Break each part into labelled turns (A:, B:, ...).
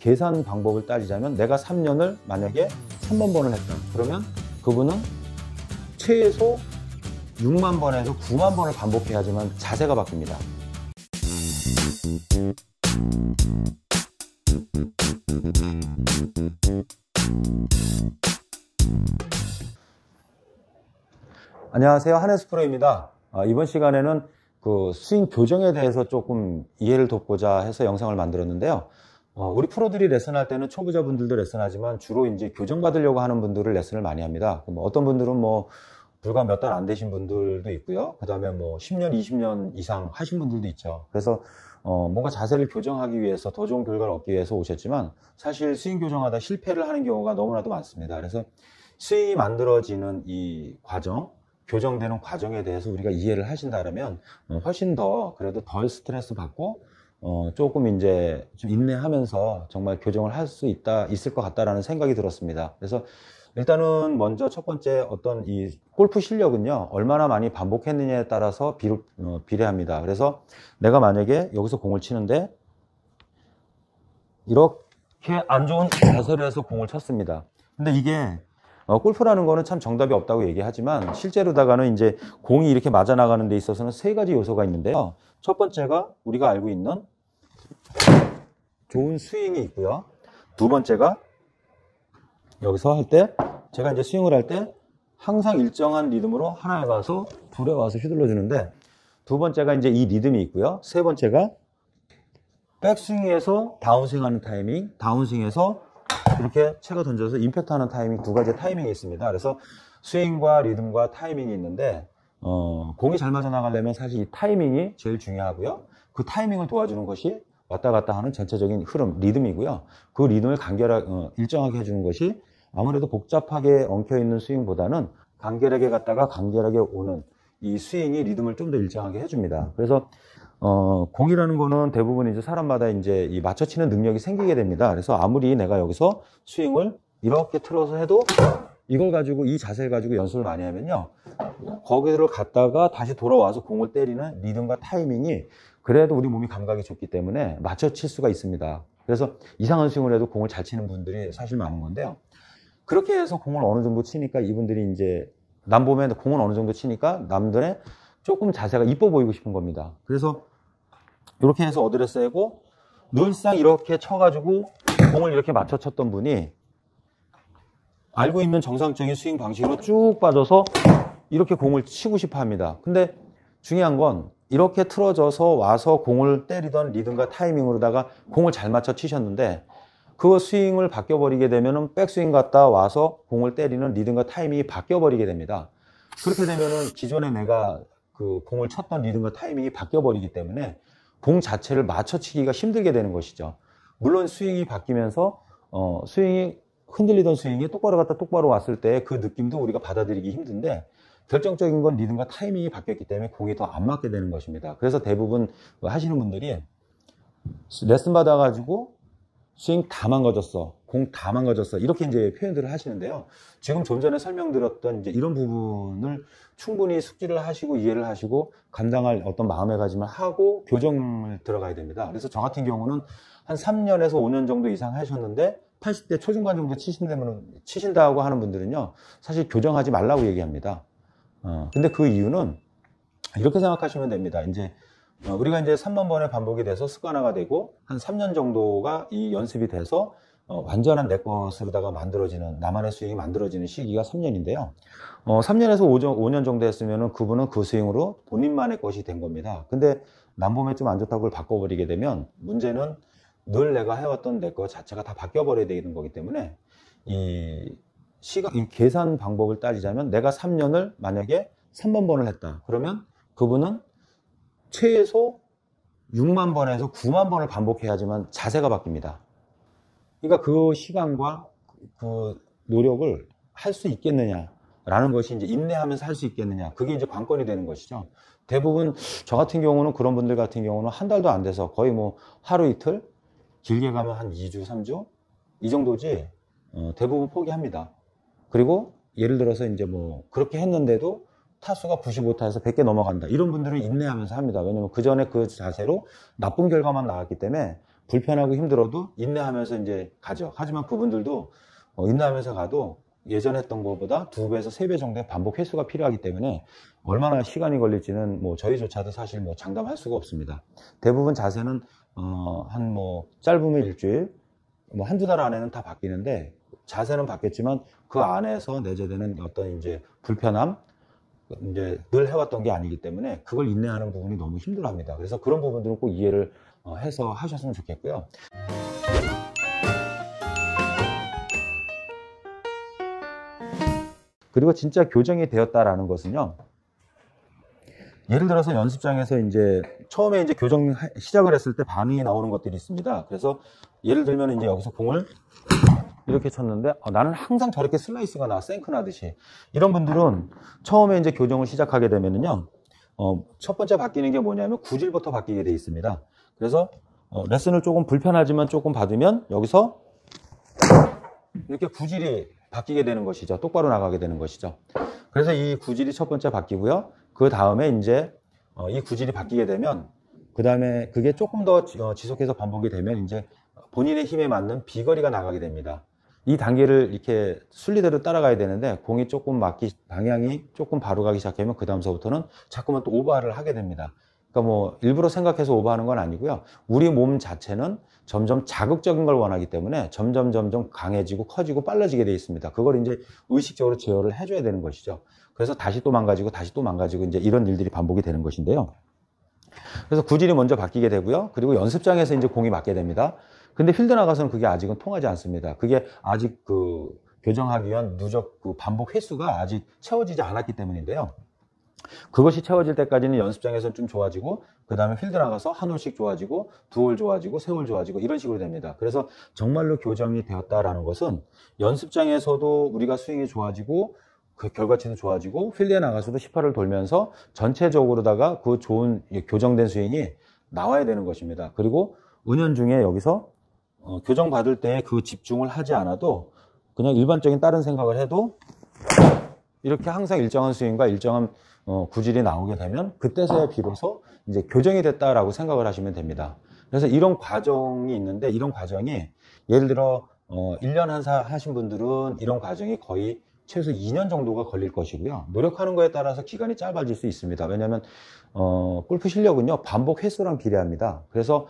A: 계산 방법을 따지자면 내가 3년을 만약에 3만 번을 했다. 그러면 그분은 최소 6만 번에서 9만 번을 반복해야지만 자세가 바뀝니다. 안녕하세요, 한혜수 프로입니다. 이번 시간에는 그 스윙 교정에 대해서 조금 이해를 돕고자 해서 영상을 만들었는데요. 우리 프로들이 레슨할 때는 초보자분들도 레슨하지만 주로 이제 교정받으려고 하는 분들을 레슨을 많이 합니다. 어떤 분들은 뭐 불과 몇 달 안 되신 분들도 있고요. 그 다음에 뭐 10년, 20년 이상 하신 분들도 있죠. 그래서 뭔가 자세를 교정하기 위해서 더 좋은 결과를 얻기 위해서 오셨지만 사실 스윙 교정하다 실패를 하는 경우가 너무나도 많습니다. 그래서 스윙이 만들어지는 이 과정, 교정되는 과정에 대해서 우리가 이해를 하신다면 훨씬 더 그래도 덜 스트레스 받고 조금 이제 좀 인내하면서 정말 교정을 할 수 있을 것 같다라는 생각이 들었습니다. 그래서 일단은 먼저 첫 번째 어떤 이 골프 실력은요, 얼마나 많이 반복했느냐에 따라서 비례합니다. 그래서 내가 만약에 여기서 공을 치는데 이렇게 안 좋은 자세를 해서 공을 쳤습니다. 근데 이게 골프라는 거는 참 정답이 없다고 얘기하지만 실제로다가는 이제 공이 이렇게 맞아 나가는 데 있어서는 세 가지 요소가 있는데요. 첫 번째가 우리가 알고 있는 좋은 스윙이 있고요. 두 번째가 여기서 할 때 제가 이제 스윙을 할 때 항상 일정한 리듬으로 하나에 가서 둘에 와서 휘둘러 주는데 두 번째가 이제 이 리듬이 있고요. 세 번째가 백스윙에서 다운스윙하는 타이밍, 다운스윙에서 이렇게 채가 던져서 임팩트 하는 타이밍, 두 가지의 타이밍이 있습니다. 그래서 스윙과 리듬과 타이밍이 있는데 공이 잘 맞아 나가려면 사실 이 타이밍이 제일 중요하고요. 그 타이밍을 도와주는 것이 왔다 갔다 하는 전체적인 흐름, 리듬이고요. 그 리듬을 일정하게 해주는 것이 아무래도 복잡하게 엉켜있는 스윙보다는 간결하게 갔다가 간결하게 오는 이 스윙이 리듬을 좀 더 일정하게 해줍니다. 그래서 공이라는 거는 대부분 이제 사람마다 이제 이 맞춰치는 능력이 생기게 됩니다. 그래서 아무리 내가 여기서 스윙을 이렇게 틀어서 해도 이걸 가지고 이 자세를 가지고 연습을 많이 하면요, 거기를 갔다가 다시 돌아와서 공을 때리는 리듬과 타이밍이 그래도 우리 몸이 감각이 좋기 때문에 맞춰칠 수가 있습니다. 그래서 이상한 스윙을 해도 공을 잘 치는 분들이 사실 많은 건데요. 그렇게 해서 공을 어느 정도 치니까 이분들이 이제 남 보면 공을 어느 정도 치니까 남들의 조금 자세가 이뻐 보이고 싶은 겁니다. 그래서 이렇게 해서 어드레스 하고 늘상 이렇게 쳐가지고 공을 이렇게 맞춰 쳤던 분이 알고 있는 정상적인 스윙 방식으로 쭉 빠져서 이렇게 공을 치고 싶어 합니다. 근데 중요한 건 이렇게 틀어져서 와서 공을 때리던 리듬과 타이밍으로다가 공을 잘 맞춰 치셨는데 그 스윙을 바뀌어버리게 되면은 백스윙 갔다 와서 공을 때리는 리듬과 타이밍이 바뀌어버리게 됩니다. 그렇게 되면은 기존에 내가 그 공을 쳤던 리듬과 타이밍이 바뀌어버리기 때문에 공 자체를 맞춰치기가 힘들게 되는 것이죠. 물론 스윙이 바뀌면서 스윙이 흔들리던 스윙이 똑바로 갔다 똑바로 왔을 때 그 느낌도 우리가 받아들이기 힘든데 결정적인 건 리듬과 타이밍이 바뀌었기 때문에 공이 더 안 맞게 되는 것입니다. 그래서 대부분 하시는 분들이 레슨 받아가지고 스윙 다 망가졌어, 공 다 망가졌어, 이렇게 이제 표현들을 하시는데요. 지금 좀 전에 설명드렸던 이제 이런 부분을 충분히 숙지를 하시고 이해를 하시고 감당할 어떤 마음의가짐을 하고 교정을 들어가야 됩니다. 그래서 저 같은 경우는 한 3년에서 5년 정도 이상 하셨는데 80대 초중반 정도 치신다고 하는 분들은요, 사실 교정하지 말라고 얘기합니다. 근데 그 이유는 이렇게 생각하시면 됩니다. 이제 우리가 이제 3만 번의 반복이 돼서 습관화가 되고 한 3년 정도가 이 연습이 돼서 완전한 내 것으로다가 만들어지는, 나만의 스윙이 만들어지는 시기가 3년인데요. 3년에서 5년 정도 했으면은 그분은 그 스윙으로 본인만의 것이 된 겁니다. 근데 남 보면 좀 안 좋다고 그걸 바꿔버리게 되면 문제는 늘 내가 해왔던 내 것 자체가 다 바뀌어버려야 되는 거기 때문에 이 계산 방법을 따지자면 내가 3년을 만약에 3만 번을 했다. 그러면 그분은 최소 6만 번에서 9만 번을 반복해야지만 자세가 바뀝니다. 그러니까 그 시간과 그 노력을 할 수 있겠느냐라는 것이 이제 인내하면서 할 수 있겠느냐. 그게 이제 관건이 되는 것이죠. 대부분 저 같은 경우는 그런 분들 같은 경우는 한 달도 안 돼서 거의 뭐 하루 이틀, 길게 가면 한 2주, 3주 이 정도지 대부분 포기합니다. 그리고 예를 들어서 이제 뭐 그렇게 했는데도 타수가 95타에서 100개 넘어간다. 이런 분들은 인내하면서 합니다. 왜냐면 그 전에 그 자세로 나쁜 결과만 나왔기 때문에 불편하고 힘들어도 인내하면서 이제 가죠. 하지만 그분들도 인내하면서 가도 예전에 했던 것보다 2배에서 3배 정도의 반복 횟수가 필요하기 때문에 얼마나 시간이 걸릴지는 뭐 저희조차도 사실 뭐 장담할 수가 없습니다. 대부분 자세는 한 뭐 짧으면 일주일, 뭐 한두 달 안에는 다 바뀌는데, 자세는 바뀌었지만 그 안에서 내재되는 어떤 이제 불편함, 이제 늘 해왔던 게 아니기 때문에 그걸 인내하는 부분이 너무 힘들어합니다. 그래서 그런 부분들은 꼭 이해를 해서 하셨으면 좋겠고요. 그리고 진짜 교정이 되었다라는 것은요, 예를 들어서 연습장에서 이제 처음에 이제 교정 시작을 했을 때 반응이 나오는 것들이 있습니다. 그래서 예를 들면 이제 여기서 공을 이렇게 쳤는데 나는 항상 저렇게 슬라이스가 나, 생크 나듯이. 이런 분들은 처음에 이제 교정을 시작하게 되면은요, 첫 번째 바뀌는 게 뭐냐면 구질부터 바뀌게 돼 있습니다. 그래서 레슨을 조금 불편하지만 조금 받으면 여기서 이렇게 구질이 바뀌게 되는 것이죠. 똑바로 나가게 되는 것이죠. 그래서 이 구질이 첫 번째 바뀌고요. 그 다음에 이제 이 구질이 바뀌게 되면 그 다음에 그게 조금 더 지속해서 반복이 되면 이제 본인의 힘에 맞는 비거리가 나가게 됩니다. 이 단계를 이렇게 순리대로 따라가야 되는데 공이 조금 방향이 조금 바로 가기 시작하면 그 다음서부터는 자꾸만 또 오버를 하게 됩니다. 그러니까 뭐 일부러 생각해서 오버하는 건 아니고요. 우리 몸 자체는 점점 자극적인 걸 원하기 때문에 점점 강해지고 커지고 빨라지게 되어 있습니다. 그걸 이제 의식적으로 제어를 해줘야 되는 것이죠. 그래서 다시 또 망가지고 다시 또 망가지고 이제 이런 일들이 반복이 되는 것인데요. 그래서 구질이 먼저 바뀌게 되고요. 그리고 연습장에서 이제 공이 맞게 됩니다. 근데 필드 나가서는 그게 아직은 통하지 않습니다. 그게 아직 그 교정하기 위한 누적 그 반복 횟수가 아직 채워지지 않았기 때문인데요. 그것이 채워질 때까지는 연습장에서는 좀 좋아지고, 그 다음에 필드 나가서 한 홀씩 좋아지고, 2홀 좋아지고, 3홀 좋아지고, 이런 식으로 됩니다. 그래서 정말로 교정이 되었다라는 것은 연습장에서도 우리가 스윙이 좋아지고, 그 결과치도 좋아지고, 필드에 나가서도 18을 돌면서 전체적으로다가 그 좋은 교정된 스윙이 나와야 되는 것입니다. 그리고 은연중에 여기서 교정 받을 때 그 집중을 하지 않아도 그냥 일반적인 다른 생각을 해도 이렇게 항상 일정한 스윙과 일정한 구질이 나오게 되면 그때서야 비로소 이제 교정이 됐다라고 생각을 하시면 됩니다. 그래서 이런 과정이 있는데, 이런 과정이 예를 들어 1년 하신 분들은 이런 과정이 거의 최소 2년 정도가 걸릴 것이고요. 노력하는 거에 따라서 기간이 짧아질 수 있습니다. 왜냐하면 골프 실력은요 반복 횟수랑 비례합니다. 그래서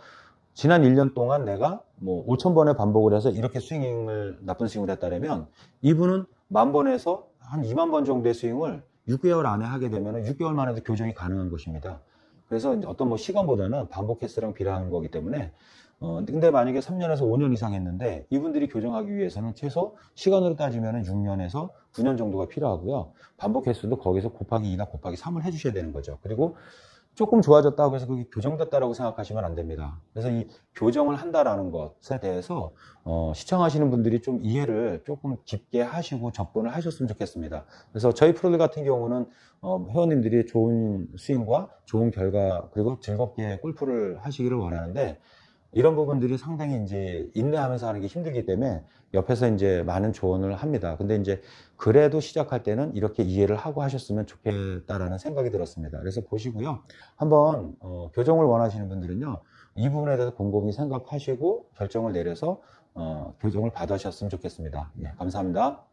A: 지난 1년 동안 내가 뭐 5,000번의 반복을 해서 이렇게 나쁜 스윙을 했다면, 이분은 10,000번에서 한 20,000번 정도의 스윙을 6개월 안에 하게 되면 6개월 만에도 교정이 가능한 것입니다. 그래서 어떤 뭐 시간보다는 반복 횟수랑 비례하는 거기 때문에 근데 만약에 3년에서 5년 이상 했는데 이분들이 교정하기 위해서는 최소 시간으로 따지면 6년에서 9년 정도가 필요하고요. 반복 횟수도 거기서 곱하기 2나 곱하기 3을 해주셔야 되는 거죠. 그리고 조금 좋아졌다고 해서 그게 교정됐다라고 생각하시면 안 됩니다. 그래서 이 교정을 한다라는 것에 대해서 시청하시는 분들이 좀 이해를 조금 깊게 하시고 접근을 하셨으면 좋겠습니다. 그래서 저희 프로들 같은 경우는 회원님들이 좋은 스윙과 좋은 결과 그리고 즐겁게 골프를 하시기를 원하는데, 이런 부분들이 상당히 이제 인내하면서 하는 게 힘들기 때문에 옆에서 이제 많은 조언을 합니다. 근데 이제 그래도 시작할 때는 이렇게 이해를 하고 하셨으면 좋겠다라는 생각이 들었습니다. 그래서 보시고요. 한번 교정을 원하시는 분들은요, 이 부분에 대해서 곰곰이 생각하시고 결정을 내려서 교정을 받으셨으면 좋겠습니다. 예, 감사합니다.